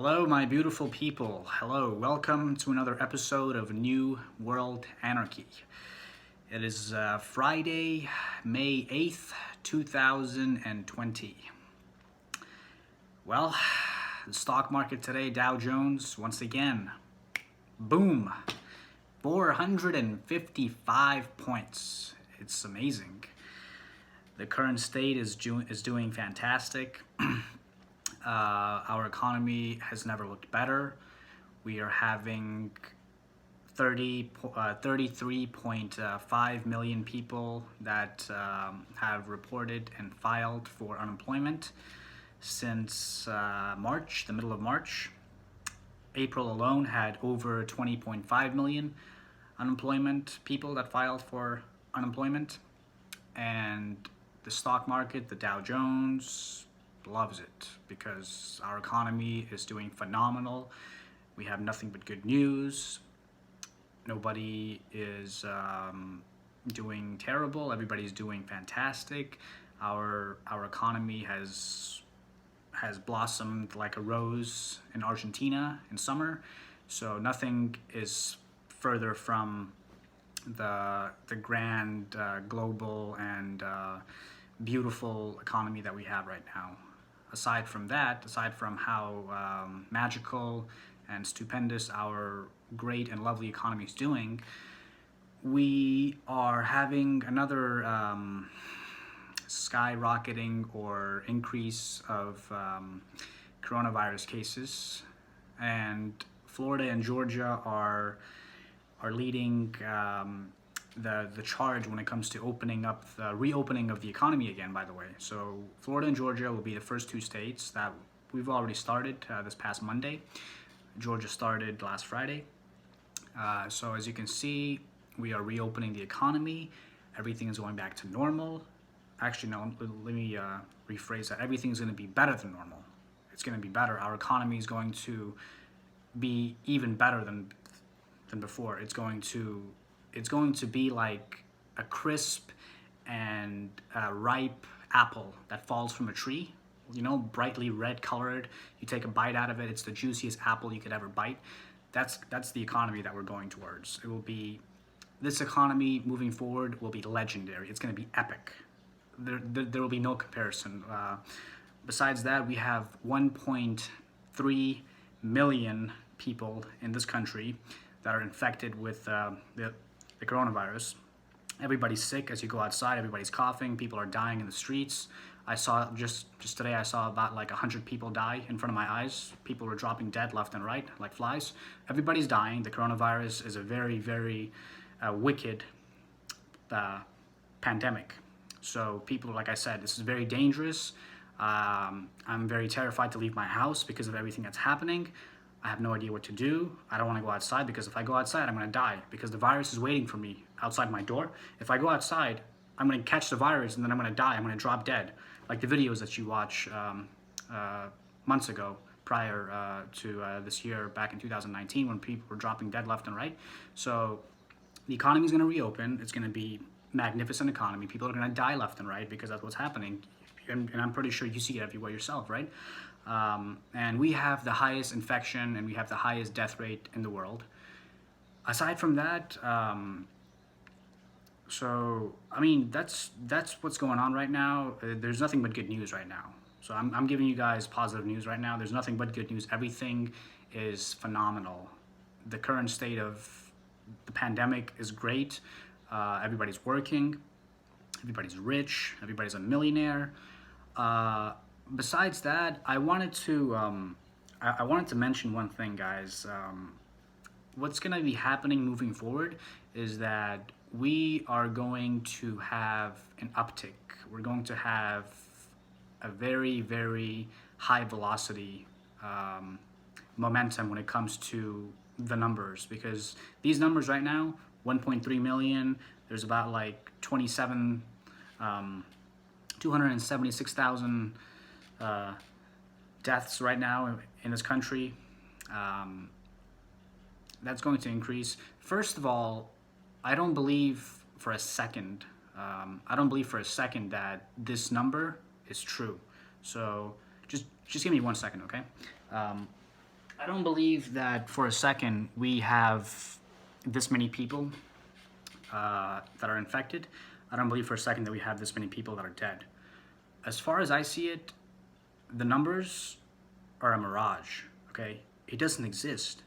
Hello, my beautiful people. Hello, welcome to another episode of New World Anarchy. It is Friday, May 8th, 2020. Well, the stock market today, Dow Jones, once again, boom, 455 points. It's amazing. The current state is doing fantastic. Our economy has never looked better. We are having 33.5 million people that have reported and filed for unemployment since March, the middle of March. April alone had over 20.5 million unemployment people that filed for unemployment. And the stock market, the Dow Jones, loves it because our economy is doing phenomenal. We have nothing but good news. Nobody is doing terrible. Everybody's doing fantastic. Our economy has blossomed like a rose in Argentina in summer. So nothing is further from the grand global and beautiful economy that we have right now. Aside from how magical and stupendous our great and lovely economy is doing, we are having another skyrocketing or increase of coronavirus cases, and Florida and Georgia are leading the charge when it comes to reopening of the economy again, by the way. So Florida and Georgia will be the first two states that we've already started this past Monday. Georgia started last Friday. So as you can see, we are reopening the economy. Everything is going back to normal. Actually, no, let me rephrase that. Everything is going to be better than normal. It's going to be better. Our economy is going to be even better than before. It's going to be like a crisp and ripe apple that falls from a tree. You know, brightly red colored. You take a bite out of it. It's the juiciest apple you could ever bite. That's the economy that we're going towards. This economy moving forward will be legendary. It's going to be epic. There will be no comparison. Besides that, we have 1.3 million people in this country that are infected with the coronavirus. Everybody's sick as you go outside. Everybody's coughing. People are dying in the streets. I saw just today, I saw about like 100 people die in front of my eyes. People were dropping dead left and right like flies. Everybody's dying. The coronavirus is a very, very wicked pandemic. So people, like I said, this is very dangerous. I'm very terrified to leave my house because of everything that's happening. I have no idea what to do. I don't want to go outside because if I go outside, I'm going to die because the virus is waiting for me outside my door. If I go outside, I'm going to catch the virus and then I'm going to die. I'm going to drop dead. Like the videos that you watch months ago prior to this year, back in 2019, when people were dropping dead left and right. So the economy is going to reopen. It's going to be magnificent economy. People are going to die left and right because that's what's happening. And I'm pretty sure you see it everywhere yourself, right? And we have the highest infection and we have the highest death rate in the world. Aside from that, so I mean that's what's going on right now. There's nothing but good news right now. So I'm giving you guys positive news right now. There's nothing but good news. Everything is phenomenal. The current state of the pandemic is great. Everybody's working. Everybody's rich. Everybody's a millionaire. Besides that, I wanted to mention one thing, guys. What's going to be happening moving forward is that we are going to have an uptick. We're going to have a very, very high velocity momentum when it comes to the numbers, because these numbers right now, 1.3 million, there's about like 276,000 deaths right now in this country. That's going to increase. First of all, I don't believe for a second that this number is true. So just give me 1 second, okay? I don't believe that for a second we have this many people that are infected. I don't believe for a second that we have this many people that are dead. As far as I see it, the numbers are a mirage, okay? It doesn't exist.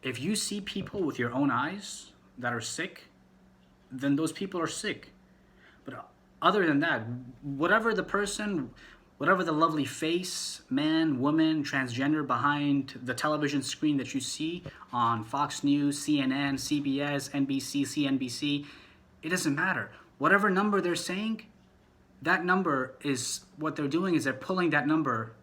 If you see people with your own eyes that are sick, then those people are sick. But other than that, whatever the person, whatever the lovely face, man, woman, transgender behind the television screen that you see on Fox News, CNN, CBS, NBC, CNBC, it doesn't matter. Whatever number they're saying, that number is what they're doing is they're pulling that number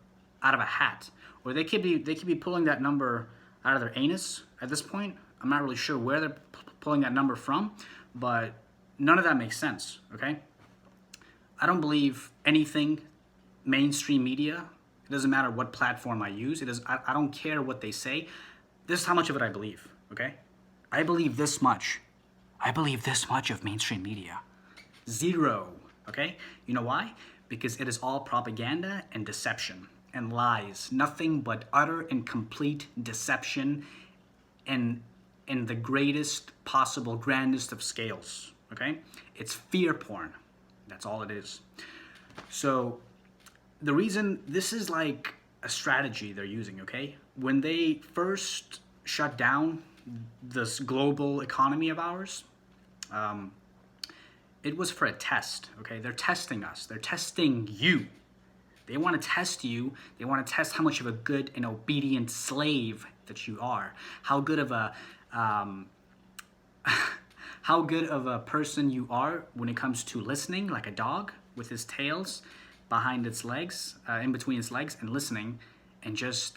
out of a hat, or they could be pulling that number out of their anus at this point. I'm not really sure where they're pulling that number from, but none of that makes sense. Okay, I don't believe anything mainstream media. It doesn't matter what platform I use. I don't care what they say. This is how much of it I believe. Okay, I believe this much. I believe this much of mainstream media. Zero. Okay? You know why? Because it is all propaganda and deception and lies. Nothing but utter and complete deception and in the greatest possible, grandest of scales. Okay? It's fear porn. That's all it is. So the reason this is like a strategy they're using, okay? When they first shut down this global economy of ours, it was for a test, okay? They're testing us. They're testing you. They want to test you. They want to test how much of a good and obedient slave that you are. How good of a how good of a person you are when it comes to listening, like a dog with his tails behind its legs, in between its legs, and listening, and just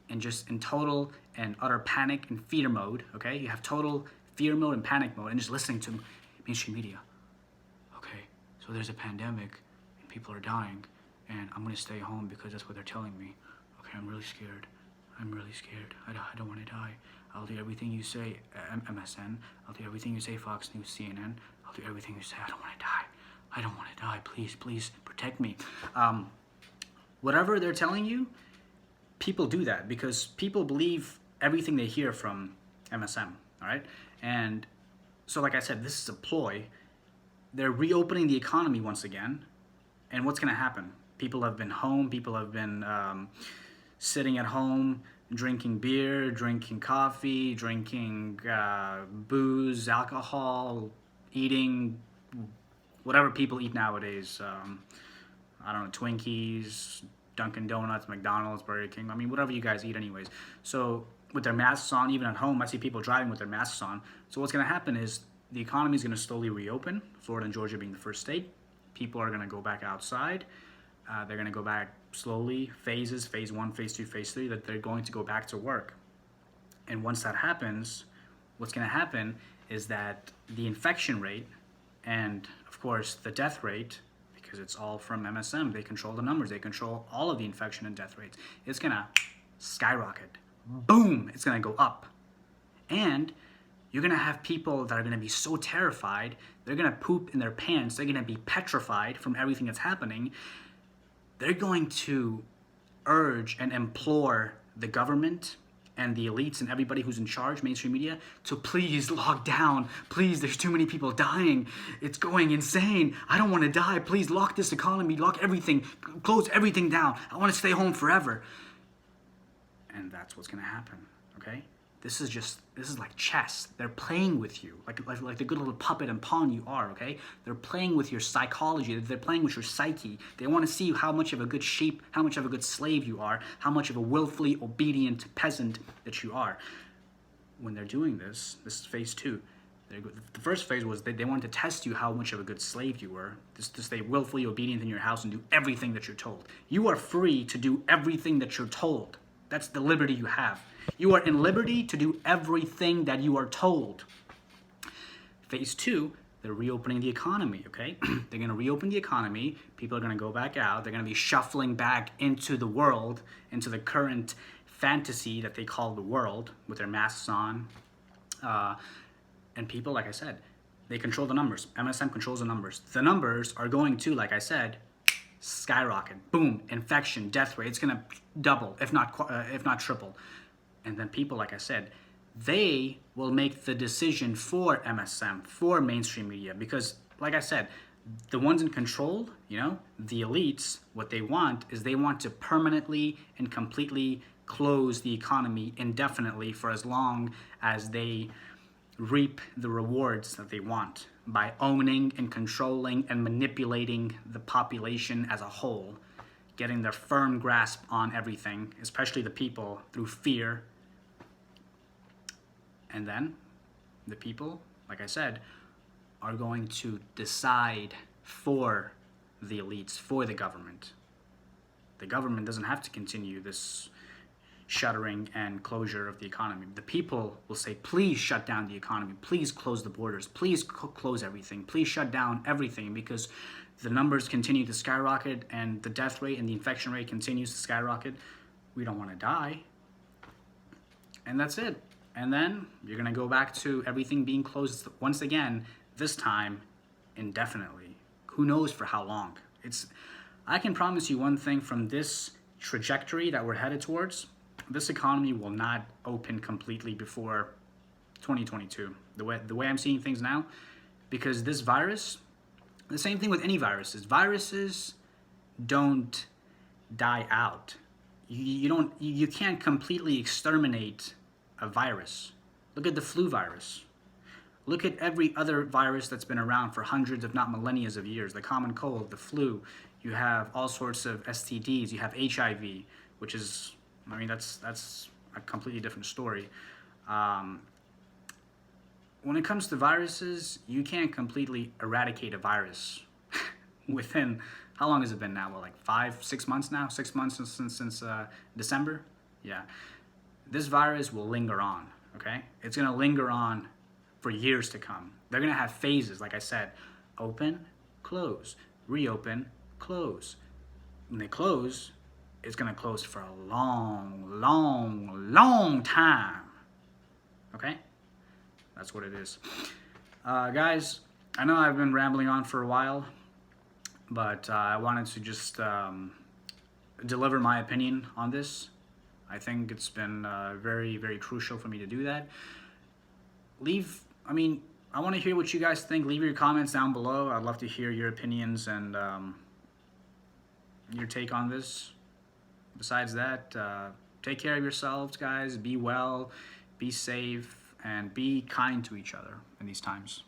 in total and utter panic and fear mode. Okay, you have total fear mode and panic mode, and just listening to mainstream media. Okay, so there's a pandemic and people are dying, and I'm gonna stay home because that's what they're telling me. Okay, I'm really scared. I'm really scared. I don't want to die. I'll do everything you say, MSN. I'll do everything you say, Fox News, CNN. I'll do everything you say. I don't want to die. I don't want to die. Please, please protect me. Whatever they're telling you, people do that because people believe everything they hear from MSM. All right, and so like I said, this is a ploy. They're reopening the economy once again, and what's going to happen? People have been home. People have been sitting at home, drinking beer, drinking coffee, drinking booze, alcohol, eating whatever people eat nowadays. I don't know, Twinkies, Dunkin' Donuts, McDonald's, Burger King. I mean, whatever you guys eat anyways. So with their masks on, even at home, I see people driving with their masks on. So what's going to happen is the economy is going to slowly reopen, Florida and Georgia being the first state. People are going to go back outside. They're going to go back slowly, phases, phase 1, phase 2, phase 3, that they're going to go back to work. And once that happens, what's going to happen is that the infection rate and, of course, the death rate, because it's all from MSM, they control the numbers, they control all of the infection and death rates. It's going to skyrocket. Boom! It's going to go up. And you're going to have people that are going to be so terrified, they're going to poop in their pants, they're going to be petrified from everything that's happening. They're going to urge and implore the government and the elites and everybody who's in charge, mainstream media, to please lock down. Please, there's too many people dying. It's going insane. I don't want to die. Please lock this economy, lock everything, close everything down. I want to stay home forever. And that's what's going to happen, okay? This is like chess. They're playing with you, like the good little puppet and pawn you are, okay? They're playing with your psychology. They're playing with your psyche. They want to see how much of a good sheep, how much of a good slave you are, how much of a willfully obedient peasant that you are. When they're doing this is phase 2. The first phase was they wanted to test you how much of a good slave you were, to stay willfully obedient in your house and do everything that you're told. You are free to do everything that you're told. That's the liberty you have. You are in liberty to do everything that you are told. Phase 2, they're reopening the economy, okay? They're going to reopen the economy. People are going to go back out. They're going to be shuffling back into the world, into the current fantasy that they call the world, with their masks on. And people, like I said, they control the numbers. MSM controls the numbers. The numbers are going to, like I said, skyrocket. Boom, infection, death rate. It's gonna double, if not triple. And then people, like I said, they will make the decision for MSM, for mainstream media, because, like I said, the ones in control, the elites, what they want is they want to permanently and completely close the economy indefinitely for as long as they reap the rewards that they want by owning and controlling and manipulating the population as a whole, getting their firm grasp on everything, especially the people, through fear. And then the people, like I said, are going to decide for the elites, for the government. The government doesn't have to continue this shuttering and closure of the economy. The people will say, please shut down the economy, please close the borders, please close everything, please shut down everything, because the numbers continue to skyrocket and the death rate and the infection rate continues to skyrocket. We don't want to die. And that's it. And then you're going to go back to everything being closed once again, this time indefinitely. Who knows for how long? I can promise you one thing, from this trajectory that we're headed towards, this economy will not open completely before 2022. The way I'm seeing things now, because this virus, the same thing with any viruses. Viruses don't die out. You can't completely exterminate a virus. Look at the flu virus. Look at every other virus that's been around for hundreds, if not millennia of years. The common cold, the flu. You have all sorts of STDs. You have HIV, which is, that's a completely different story. When it comes to viruses, you can't completely eradicate a virus within, how long has it been now? Well, like 5-6 months now? 6 months since December? Yeah. This virus will linger on, okay? It's gonna linger on for years to come. They're gonna have phases, like I said, open, close, reopen, close. When they close, it's gonna close for a long, long, long time, okay? That's what it is. Guys, I know I've been rambling on for a while, but I wanted to just deliver my opinion on this. I think it's been very, very crucial for me to do that. I want to hear what you guys think. Leave your comments down below. I'd love to hear your opinions and your take on this. Besides that, take care of yourselves, guys. Be well, be safe, and be kind to each other in these times.